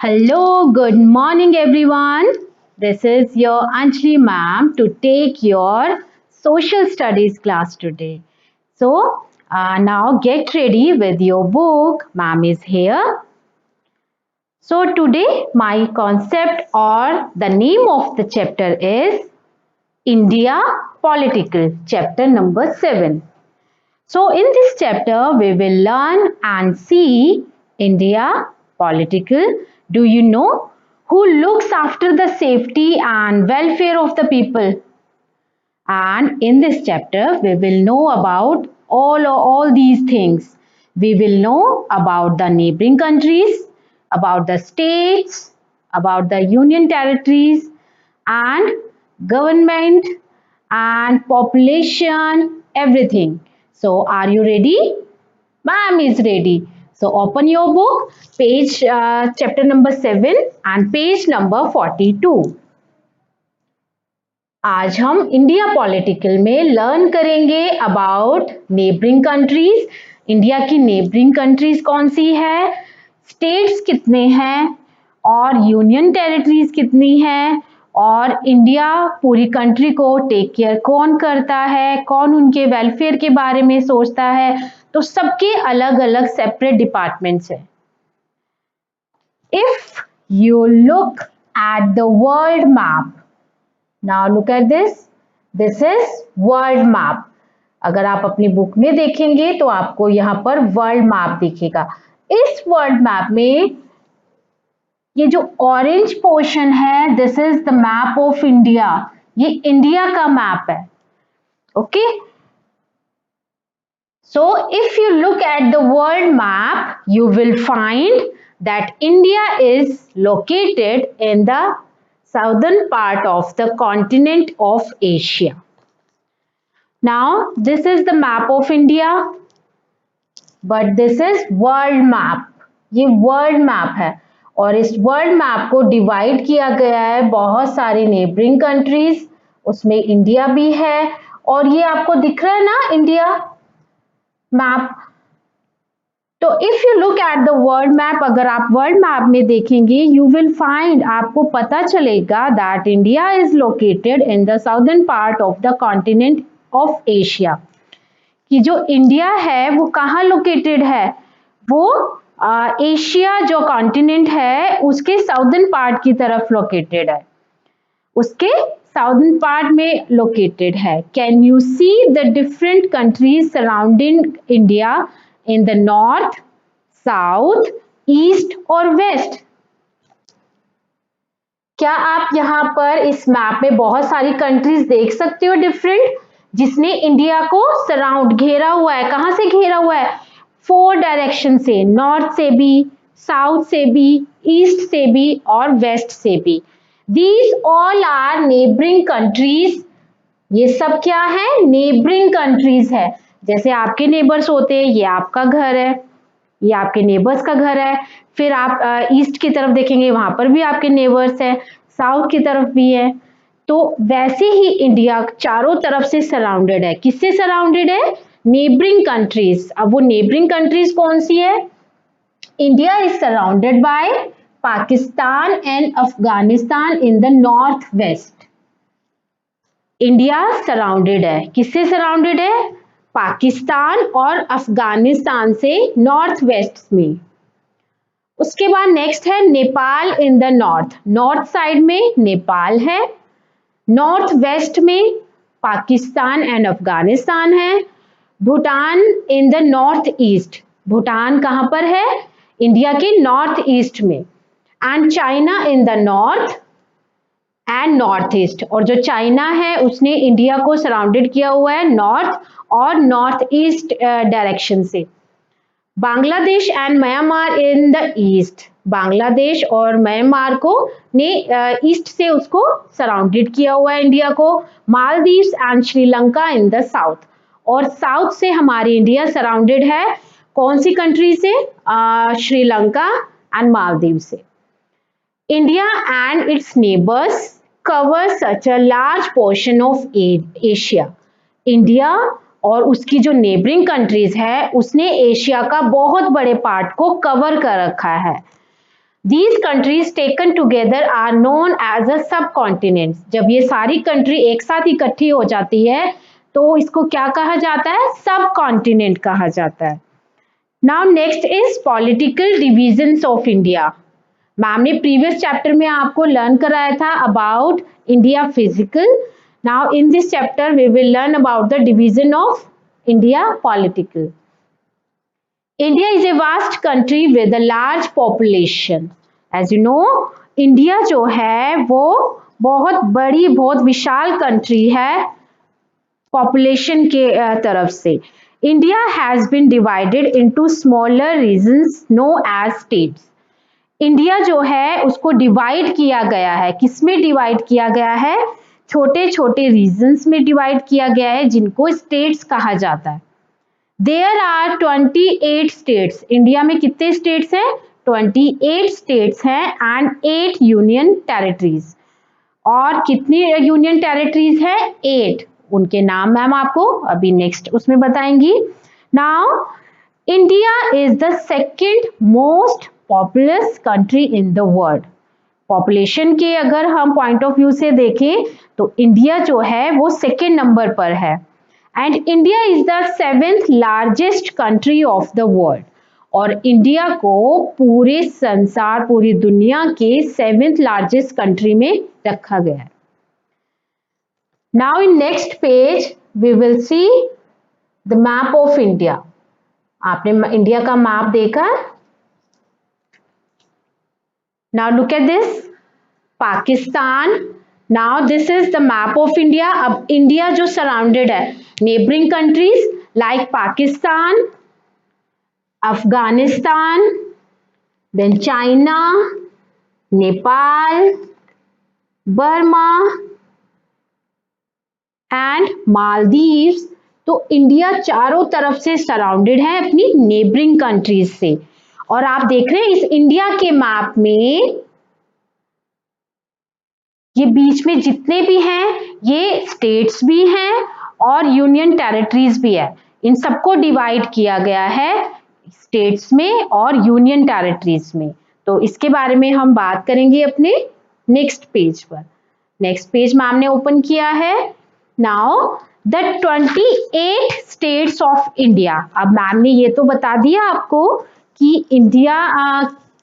Hello, good morning everyone. This is your Anjali ma'am to take your social studies class today. Now get ready with your book. Ma'am is here. So today my concept or the name of the chapter is India Political, chapter number 7. So in this chapter, we will learn and see India political. Do you know who looks after the safety and welfare of the people? And in this chapter, we will know about all these things. We will know about the neighboring countries, about the states, about the union territories, and government and population, everything. So, are you ready? Ma'am is ready. So, open your book, page chapter number 7 and page number 42. आज हम India political में learn करेंगे about neighbouring countries. India की neighbouring countries कौन सी है, states कितने हैं और यूनियन टेरिटरीज कितनी हैं, और इंडिया पूरी कंट्री को टेक केयर कौन करता है, कौन उनके वेलफेयर के बारे में सोचता है। तो सबके अलग अलग सेपरेट डिपार्टमेंट्स हैं। If you look at the world map, Now look at this. This is world map. अगर आप अपनी बुक में देखेंगे तो आपको यहाँ पर वर्ल्ड मैप दिखेगा। इस वर्ल्ड मैप में ये जो ऑरेंज पोर्शन है, this is the map of India. ये इंडिया का मैप है। Okay, so if you look at the world map you will find that India is located in the southern part of the continent of Asia. Now this is the map of India, but this is world map. ये world map है और इस world map को divide किया गया है बहुत सारी neighboring countries, उसमें इंडिया भी है। और ये आपको दिख रहा है ना इंडिया मैप। तो if you look at the world map, अगर आप वर्ल्ड मैप में देखेंगे यू विल फाइंड, आपको पता चलेगा that India is located in the southern part of the continent of Asia. कि जो इंडिया है वो कहाँ लोकेटेड है, वो एशिया जो कॉन्टिनेंट है उसके साउदर्न पार्ट की तरफ लोकेटेड है, उसके साउदर्न पार्ट में लोकेटेड है। Can you see the different countries surrounding India in the north, south, east और west? क्या आप यहाँ पर इस मैप में बहुत सारी कंट्रीज देख सकते हो डिफरेंट, जिसने इंडिया को सराउंड घेरा हुआ है। कहाँ से घेरा हुआ है, 4 डायरेक्शन से, नॉर्थ से भी, साउथ से भी, ईस्ट से भी और वेस्ट से भी। These all are neighboring countries. ये सब क्या है, नेबरिंग कंट्रीज है। जैसे आपके नेबर्स होते हैं, ये आपका घर है, ये आपके नेबर्स का घर है। फिर आप ईस्ट की तरफ देखेंगे, वहां पर भी आपके नेबर्स है, साउथ की तरफ भी है। तो वैसे ही इंडिया चारों तरफ से सराउंडेड है। किससे सराउंडेड है, नेबरिंग कंट्रीज। अब वो नेबरिंग कंट्रीज कौन सी है, India is surrounded by Pakistan and Afghanistan in the north west. India surrounded है, किससे सराउंडेड है, पाकिस्तान और अफगानिस्तान से नॉर्थ वेस्ट में। उसके बाद नेक्स्ट है Nepal in the north, north side में नेपाल है, नॉर्थ वेस्ट में पाकिस्तान एंड अफगानिस्तान है। Bhutan in the north east, Bhutan कहां पर है, इंडिया के नॉर्थ ईस्ट में। And China in the north and north east, और जो चाइना है उसने इंडिया को सराउंडेड किया हुआ है नॉर्थ और नॉर्थ ईस्ट डायरेक्शन से। Bangladesh and Myanmar in the east, Bangladesh और म्यांमार को ने ईस्ट से उसको सराउंडेड किया हुआ है इंडिया को। Maldives and Sri Lanka in the south, और साउथ से हमारी इंडिया सराउंडेड है कौन सी कंट्री से, श्रीलंका एंड मालदीव से। India and its neighbors cover such a large portion of Asia. India और उसकी जो नेबरिंग कंट्रीज है उसने एशिया का बहुत बड़े पार्ट को कवर कर रखा है। These countries taken together are known as a subcontinent. जब ये सारी कंट्री एक साथ इकट्ठी हो जाती है तो इसको क्या कहा जाता है? सब कॉन्टिनेंट कहा जाता है. Now next is political divisions of India. Ma'am ने प्रीवियस चैप्टर में आपको लर्न कराया था about India physical. Now in this chapter we will learn about the division of India political. India is a vast country with a large population. As you know, India जो है वो बहुत बड़ी बहुत विशाल कंट्री है population के तरफ से. India has been divided into smaller regions known as states. India जो है उसको डिवाइड किया गया है. किसमें डिवाइड किया गया है? छोटे छोटे रीजन्स में डिवाइड किया गया है जिनको स्टेट्स कहा जाता है. There are 28 states. इंडिया में कितने स्टेट्स हैं? 28 स्टेट्स हैं एंड 8 यूनियन टेरिटरीज. और कितनी यूनियन टेरिटरीज है? 8. उनके नाम मैम आपको अभी नेक्स्ट उसमें बताएंगी. Now India is the second most populous country in the world. Population के अगर हम पॉइंट ऑफ व्यू से देखें तो इंडिया जो है वो सेकेंड नंबर पर है. And India is the 7th largest country of the world. और इंडिया को पूरे संसार पूरी दुनिया के 7th लार्जेस्ट कंट्री में रखा गया है. Now in next page we will see the map of India. आपने इंडिया का मैप देखा? Now look at this. Pakistan. Now this is the map of India. अब इंडिया जो सराउंडेड है neighbouring countries like Pakistan, Afghanistan, then China, Nepal, Burma and Maldives. तो India चारों तरफ से सराउंडेड है अपनी नेबरिंग कंट्रीज से. और आप देख रहे हैं इस इंडिया के मैप में ये बीच में जितने भी हैं ये स्टेट्स भी हैं और यूनियन टेरिटरीज भी है. इन सबको डिवाइड किया गया है स्टेट्स में और यूनियन टेरिटरीज में. तो इसके बारे में हम बात करेंगे अपने नेक्स्ट पेज पर. नेक्स्ट पेज मैम ने ओपन किया है. Now the 28 states of India. अब मैम ने ये तो बता दिया आपको कि इंडिया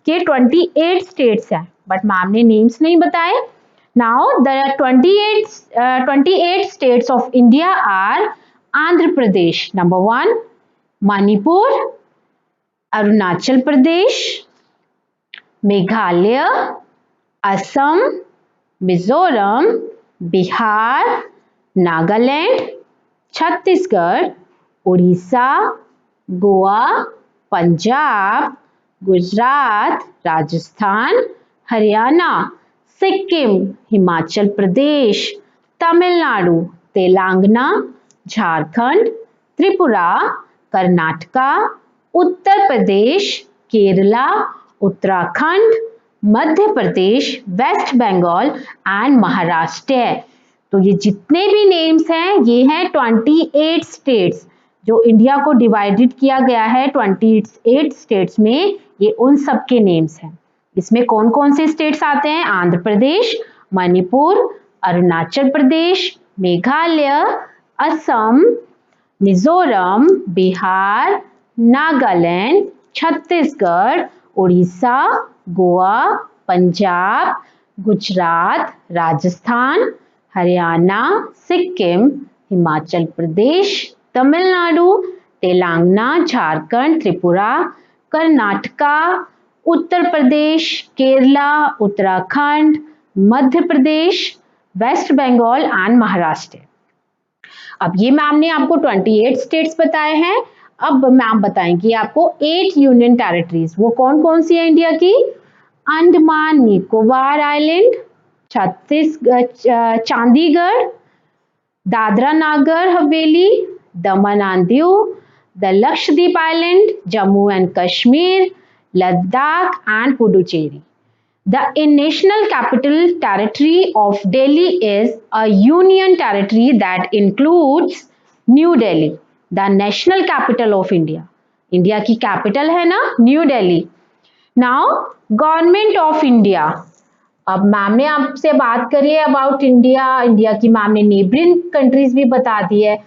के 28 स्टेट्स हैं बट मैम ने नेम्स नहीं बताए. Now the 28 states of India are Andhra Pradesh number 1, Manipur, Arunachal Pradesh, Meghalaya, Assam, Mizoram, Bihar, Nagaland, Chhattisgarh, Odisha, Goa, Punjab, Gujarat, Rajasthan, Haryana, Sikkim, Himachal Pradesh, Tamil Nadu, Telangana, Jharkhand, Tripura, Karnataka, Uttar Pradesh, Kerala, Uttarakhand, Madhya Pradesh, west Bengal and Maharashtra. तो ये जितने भी names हैं ये हैं 28 स्टेट्स जो इंडिया को डिवाइडेड किया गया है 28 स्टेट्स में. ये उन सब के नेम्स हैं. इसमें कौन कौन से स्टेट्स आते हैं? Andhra Pradesh, Manipur, Arunachal Pradesh, Meghalaya, Assam, Mizoram, Bihar, Nagaland, Chhattisgarh, Orissa, Goa, Punjab, Gujarat, Rajasthan, Haryana, Sikkim, Himachal Pradesh, Tamil Nadu, Telangana, Jharkhand, Tripura, Karnataka, Uttar Pradesh, Kerala, Uttarakhand, Madhya Pradesh, west Bengal and Maharashtra. अब ये मैम ने आपको 28 स्टेट्स बताए हैं. अब मैम बताएंगी आपको 8 यूनियन टेरिटरीज. वो कौन कौन सी है इंडिया की? Andaman Nicobar island, Chandigarh, Dadra Nagar Haveli, Daman and Diu, the Lakshadweep island, Jammu and Kashmir, Ladakh and Puducherry. The national capital territory of Delhi is a union territory that includes New Delhi, the national capital of India. India की capital है ना New Delhi. Now government of India. अब ma'am ने आपसे बात करी है about India, India की मैम ने नेबरिंग कंट्रीज भी बता दी है,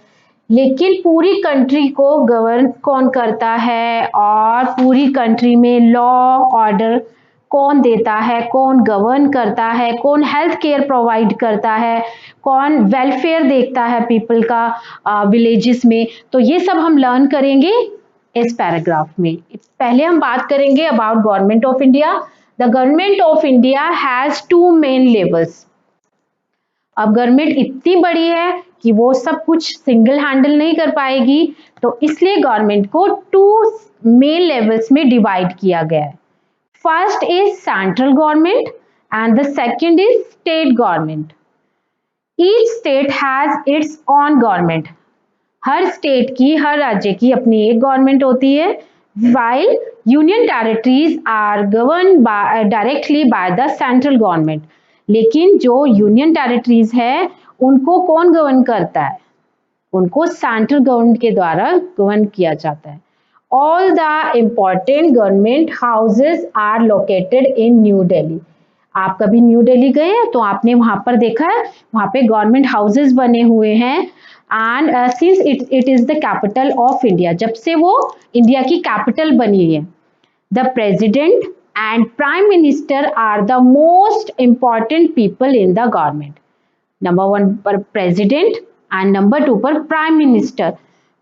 लेकिन पूरी कंट्री को गवर्न कौन करता है और पूरी कंट्री में लॉ ऑर्डर कौन देता है, कौन गवर्न करता है, कौन हेल्थ केयर प्रोवाइड करता है, कौन वेलफेयर देखता है पीपल का विलेजेस में, तो ये सब हम लर्न करेंगे इस पैराग्राफ में। पहले हम बात करेंगे about government of India. The government of India has two main levels. अब गवर्नमेंट इतनी बड़ी है कि वो सब कुछ सिंगल हैंडल नहीं कर पाएगी, तो इसलिए गवर्नमेंट को टू मेन लेवल्स में डिवाइड किया गया है। First is central government and the second is state government. Each state has its own government. हर स्टेट की, हर राज्य की अपनी एक गवर्नमेंट होती है। While union territories are govern directly by the central government. लेकिन जो यूनियन टेरिटरीज है उनको कौन गवर्न करता है? उनको सेंट्रल गवर्नमेंट के द्वारा गवर्न किया जाता है। All the important government houses are located in New Delhi. आप कभी न्यू दिल्ली गए हैं तो आपने वहां पर देखा है, वहां पे गवर्नमेंट हाउसेज बने हुए हैं। And since it is the capital of India, जब से वो इंडिया की कैपिटल बनी है। The president and prime minister are the most important people in the government. Number 1 पर प्रेसिडेंट एंड नंबर 2 पर प्राइम मिनिस्टर,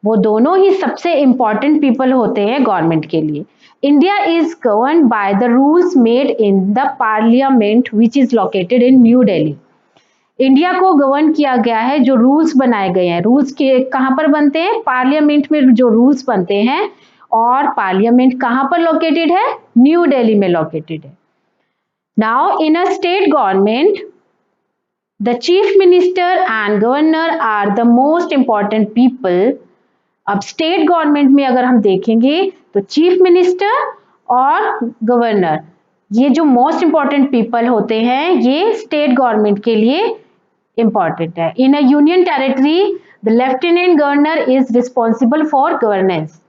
वो दोनों ही सबसे इंपॉर्टेंट पीपल होते हैं गवर्नमेंट के लिए। India is govern by the rules made in the parliament which is located in New Delhi. India को गवर्न किया गया है, जो रूल्स बनाए गए हैं, रूल्स के कहां पर बनते हैं? पार्लियामेंट में जो रूल्स बनते हैं। और पार्लियामेंट कहां पर लोकेटेड है? न्यू दिल्ली में लोकेटेड है। Now in a state government the chief minister and governor are the most important people. अब स्टेट गवर्नमेंट में अगर हम देखेंगे तो चीफ मिनिस्टर और गवर्नर, ये जो मोस्ट इंपॉर्टेंट पीपल होते हैं, ये स्टेट गवर्नमेंट के लिए इंपॉर्टेंट है। In a union territory the lieutenant governor is responsible for governance.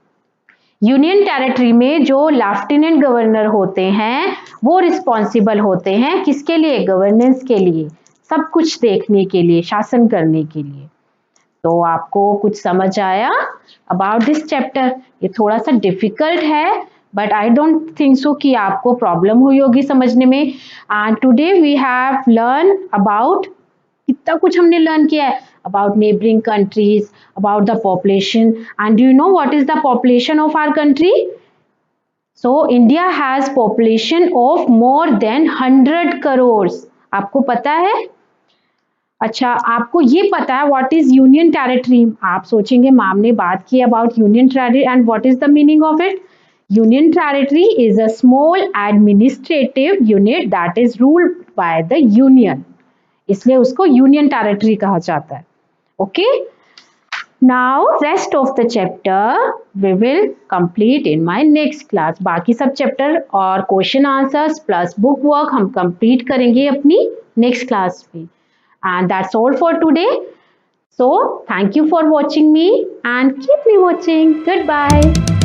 Union territory में जो लेफ्टिनेंट गवर्नर होते हैं वो रिस्पॉन्सिबल होते हैं किसके लिए? गवर्नेंस के लिए, सब कुछ देखने के लिए, शासन करने के लिए। तो आपको कुछ समझ आया अबाउट दिस चैप्टर? ये थोड़ा सा डिफिकल्ट है, but I don't think so कि आपको प्रॉब्लम हुई होगी समझने में। And today we have learn about, कितना कुछ हमने लर्न किया है about neighbouring countries, about the population. And do you know what is the population of our country? So India has population of more than 100 crore. आपको पता है? अच्छा, आपको ये पता है व्हाट इज यूनियन टेरिटरी? आप सोचेंगे मैम ने बात की about union territory and what is the meaning of it? Union territory is a small administrative unit that is ruled by the union, इसलिए उसको यूनियन टेरिटरी कहा जाता है। Okay, now rest of the chapter we will complete in my next class. बाकी सब chapter और question answers plus book work हम complete करेंगे अपनी नेक्स्ट क्लास में। And that's all for today. So thank you for watching me and keep me watching. Goodbye.